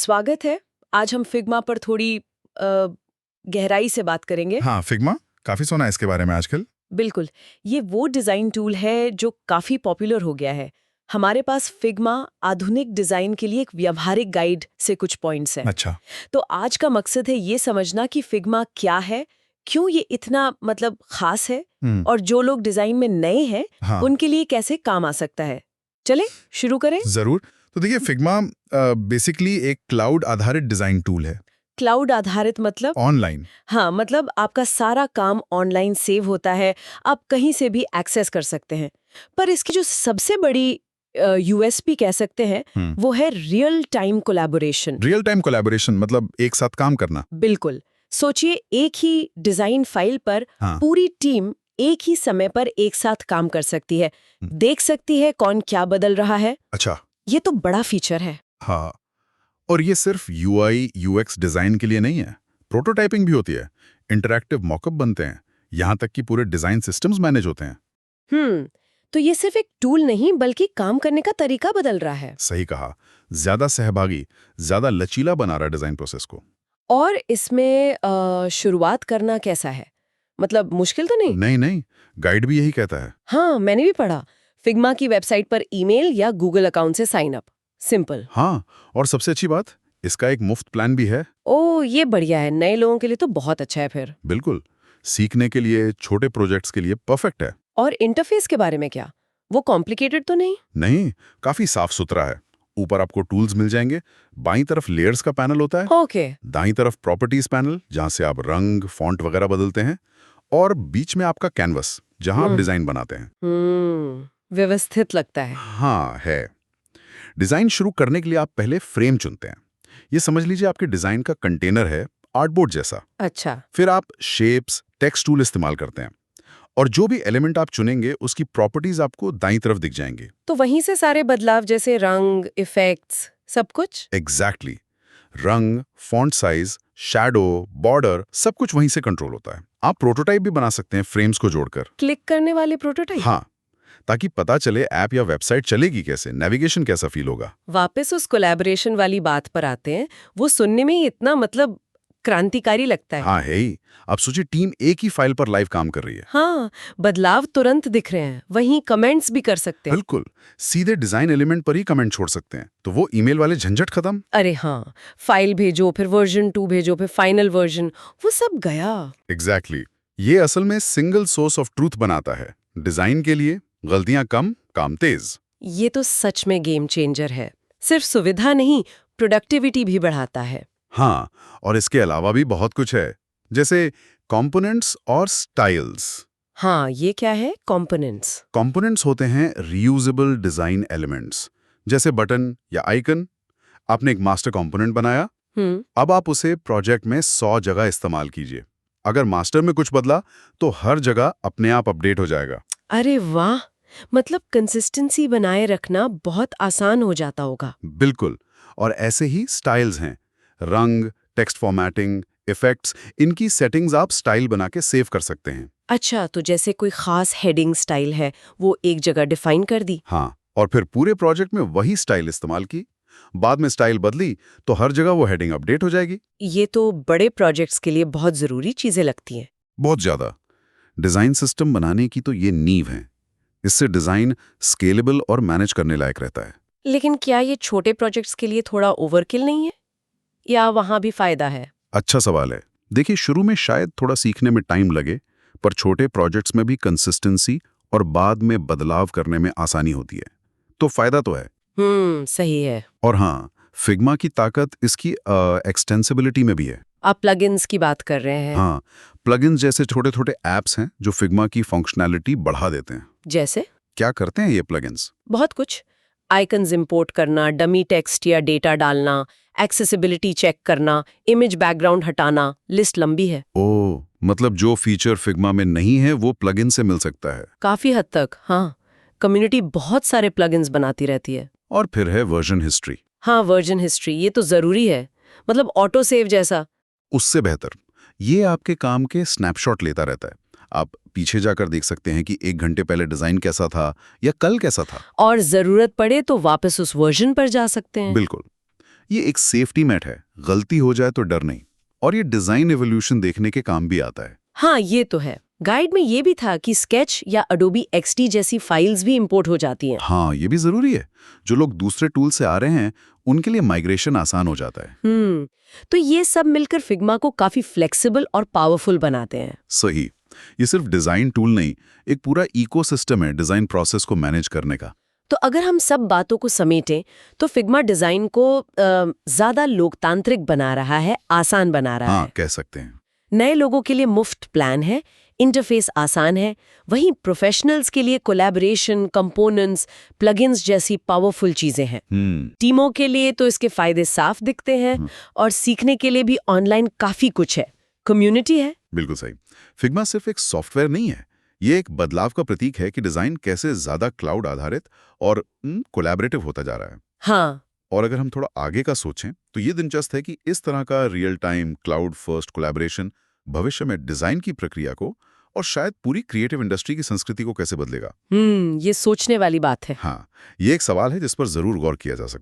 स्वागत है। आज हम फिग्मा पर थोड़ी गहराई से बात करेंगे। हाँ, फिग्मा काफी सुना है इसके बारे में आजकल। बिल्कुल, ये वो डिज़ाइन टूल है जो काफ़ी पॉपुलर हो गया है। हमारे पास फिग्मा आधुनिक डिज़ाइन के लिए एक व्यावहारिक गाइड से कुछ पॉइंट्स हैं। अच्छा। तो आज का मकसद है ये समझना कि फिग्मा क्या है, क्यों ये इतना खास है, और जो लोग डिज़ाइन में नए हैं हाँ, उनके लिए कैसे काम आ सकता है। चले शुरू करें। जरूर। तो देखिए, फिग्मा बेसिकली एक क्लाउड आधारित डिजाइन टूल है। क्लाउड आधारित मतलब? ऑनलाइन। हाँ, मतलब आपका सारा काम ऑनलाइन सेव होता है, आप कहीं से भी एक्सेस कर सकते हैं। पर इसकी जो सबसे बड़ी यूएसपी कह सकते हैं, वो है real time collaboration. Real time collaboration मतलब एक साथ काम करना। बिल्कुल। सोचिए, एक ही डिजाइन फाइल पर हाँ। पूरी टीम एक ही समय पर एक साथ काम कर सकती है, देख सकती है कौन क्या बदल रहा है। अच्छा। ये तो बड़ा फीचर है। हाँ, और ये सिर्फ यूआई यूएक्स डिजाइन के लिए नहीं है, प्रोटोटाइपिंग भी होती है, इंटरैक्टिव मॉकअप बनते हैं, यहाँ तक कि पूरे डिजाइन सिस्टम्स मैनेज होते हैं। तो ये सिर्फ एक टूल नहीं बल्कि काम करने का तरीका बदल रहा है। सही कहा, ज्यादा सहभागी, ज्यादा लचीला बना रहा डिजाइन प्रोसेस को। और इसमें शुरुआत करना कैसा है? मतलब मुश्किल तो नहीं? नहीं नहीं, गाइड भी यही कहता है। हाँ, मैंने भी पढ़ा। फिग्मा की वेबसाइट पर ईमेल या गूगल अकाउंट से साइन अप। सिंपल। हाँ, और सबसे अच्छी बात, इसका एक मुफ्त प्लान भी है। ओह, ये बढ़िया है। नए लोगों के लिए तो बहुत अच्छा है फिर। बिल्कुल, सीखने के लिए, छोटे प्रोजेक्ट्स के लिए परफेक्ट है। और इंटरफेस के बारे में क्या? वो कॉम्प्लिकेटेड तो नहीं? नहीं, काफी साफ सुथरा है। ऊपर आपको टूल्स मिल जाएंगे, बाईं तरफ लेयर्स का पैनल होता है, ओके। दाईं तरफ प्रॉपर्टीज पैनल जहां से आप रंग, फॉन्ट वगैरह बदलते हैं, और बीच में आपका कैनवस जहां आप डिजाइन बनाते हैं। व्यवस्थित लगता है। हाँ है। डिजाइन शुरू करने के लिए आप पहले फ्रेम चुनते हैं। ये समझ लीजिए आपके डिजाइन का कंटेनर है, आर्टबोर्ड जैसा। अच्छा। फिर आप शेप्स, टेक्स्ट टूल इस्तेमाल करते हैं, और जो भी एलिमेंट आप चुनेंगे उसकी प्रॉपर्टीज आपको दाईं तरफ दिख जाएंगे। तो वहीं से सारे बदलाव जैसे रंग, इफेक्ट्स, सब कुछ? एग्जैक्टली। रंग, फॉन्ट साइज, शैडो, बॉर्डर, सब कुछ वहीं से कंट्रोल होता है। आप प्रोटोटाइप भी बना सकते हैं फ्रेम्स को जोड़कर। क्लिक करने वाले प्रोटोटाइप? हाँ, ताकि पता चले ऐप या वेबसाइट चलेगी कैसे, नेविगेशन कैसा फील होगा। वापस उस कोलैबोरेशन वाली बात पर आते हैं। वो सुनने में ही इतना क्रांतिकारी लगता है। हाँ है ही। अब सोचिए, टीम एक ही फाइल पर लाइव काम कर रही है। हाँ, बदलाव तुरंत दिख रहे हैं। वहीं कमेंट्स भी कर सकते हैं। बिल्कुल, सीधे डिजाइन एलिमेंट पर ही कमेंट छोड़ सकते हैं, तो वो ईमेल वाले झंझट खत्म। अरे हाँ, फाइल भेजो, फिर वर्जन 2 भेजो, फिर फाइनल वर्जन, वो सब गया। एग्जैक्टली। ये असल में सिंगल सोर्स ऑफ ट्रूथ बनाता है डिजाइन के लिए। गलतियां कम, काम तेज। ये तो सच में गेम चेंजर है। सिर्फ सुविधा नहीं, प्रोडक्टिविटी भी बढ़ाता है। हाँ, और इसके अलावा भी बहुत कुछ है, जैसे कंपोनेंट्स और स्टाइल्स। हाँ, ये क्या है कंपोनेंट्स? कंपोनेंट्स होते हैं रीयूजेबल डिजाइन एलिमेंट्स, जैसे बटन या आइकन। आपने एक मास्टर कंपोनेंट बनाया, अब आप उसे प्रोजेक्ट में 100 जगह इस्तेमाल कीजिए। अगर मास्टर में कुछ बदला तो हर जगह अपने आप अपडेट हो जाएगा। अरे वाह, मतलब कंसिस्टेंसी बनाए रखना बहुत आसान हो जाता होगा। बिल्कुल। और ऐसे ही स्टाइल्स हैं, रंग, टेक्स्ट फॉर्मेटिंग, इफेक्ट्स, इनकी सेटिंग्स आप स्टाइल बना के सेव कर सकते हैं। अच्छा, तो जैसे कोई खास हेडिंग स्टाइल है, वो एक जगह डिफाइन कर दी। हाँ, और फिर पूरे प्रोजेक्ट में वही स्टाइल इस्तेमाल की। बाद में स्टाइल बदली तो हर जगह वो हेडिंग अपडेट हो जाएगी। ये तो बड़े प्रोजेक्ट्स के लिए बहुत जरूरी चीजें लगती हैं। बहुत ज्यादा। डिजाइन सिस्टम बनाने की तो ये नींव है। इससे डिजाइन स्केलेबल और मैनेज करने लायक रहता है। लेकिन क्या ये छोटे प्रोजेक्ट्स के लिए थोड़ा ओवरकिल नहीं है, या वहां भी फायदा है? अच्छा सवाल है। देखिए, शुरू में शायद थोड़ा सीखने में टाइम लगे, पर छोटे प्रोजेक्ट्स में भी कंसिस्टेंसी और बाद में बदलाव करने में आसानी होती है, तो फायदा तो है। सही है। और हाँ, फिग्मा की ताकत इसकी एक्सटेंसिबिलिटी में भी है। आप प्लगइन्स की बात कर रहे हैं? हाँ, प्लगइन्स जैसे छोटे छोटे ऐप्स हैं जो फिग्मा की फंक्शनैलिटी बढ़ा देते हैं। जैसे? क्या करते हैं ये प्लगइन्स? बहुत कुछ। आइकन्स इंपोर्ट करना, डमी टेक्स्ट या डेटा डालना, एक्सेसिबिलिटी चेक करना, इमेज बैकग्राउंड हटाना, लिस्ट लंबी है। ओह, मतलब जो फीचर फिग्मा में नहीं है वो प्लगइन से मिल सकता है। काफी हद तक, हाँ। कम्युनिटी बहुत सारे प्लगइन्स बनाती रहती है। और फिर है वर्जन हिस्ट्री। हाँ, वर्जन हिस्ट्री, ये तो जरूरी है। मतलब ऑटो सेव जैसा। उससे बेहतर, ये आपके काम के स्नैपशॉट लेता रहता है। आप पीछे जाकर देख सकते हैं कि 1 घंटे पहले डिजाइन कैसा था या कल कैसा था। और जरूरत पड़े तो वापस उस वर्जन पर जा सकते हैं। बिल्कुल। ये एक सेफ्टी नेट है, गलती हो जाए तो डर नहीं। और ये डिजाइन एवोल्यूशन देखने के काम भी आता है। हाँ, ये तो है। गाइड में ये भी था कि स्केच या अडोबी XD जैसी फाइल्स भी इंपोर्ट हो जाती हैं। हाँ, ये भी जरूरी है। जो लोग दूसरे टूल से आ रहे हैं उनके लिए माइग्रेशन आसान हो जाता है। तो ये सब मिलकर फिग्मा को काफी फ्लेक्सिबल और पावरफुल बनाते हैं। सही। ये सिर्फ डिजाइन टूल नहीं, एक पूरा इकोसिस्टम है डिजाइन प्रोसेस को मैनेज करने का। तो अगर हम सब बातों को समेटें तो फिग्मा डिजाइन को ज्यादा लोकतांत्रिक बना रहा है, आसान बना रहा हाँ, है। कह सकते हैं। नए लोगों के लिए मुफ्त प्लान है, इंटरफेस आसान है, वहीं प्रोफेशनल्स के लिए कोलैबोरेशन, कंपोनेंट्स, प्लगइन्स जैसी पावरफुल चीजें हैं। टीमों के लिए तो इसके फायदे साफ दिखते हैं और सीखने के लिए भी ऑनलाइन काफी कुछ है, कम्युनिटी है। बिल्कुल सही। फिग्मा सिर्फ एक सॉफ्टवेयर नहीं है, ये एक बदलाव का प्रतीक है कि डिजाइन कैसे ज्यादा क्लाउड आधारित और कोलैबोरेटिव होता जा रहा है। हाँ, और अगर हम थोड़ा आगे का सोचें तो ये दिलचस्प है कि इस तरह का real time cloud first collaboration भविष्य में डिजाइन की प्रक्रिया को और शायद पूरी क्रिएटिव इंडस्ट्री की संस्कृति को कैसे बदलेगा। ये सोचने वाली बात है। हाँ, ये एक सवाल है जिस पर जरूर गौर किया जा सकता है।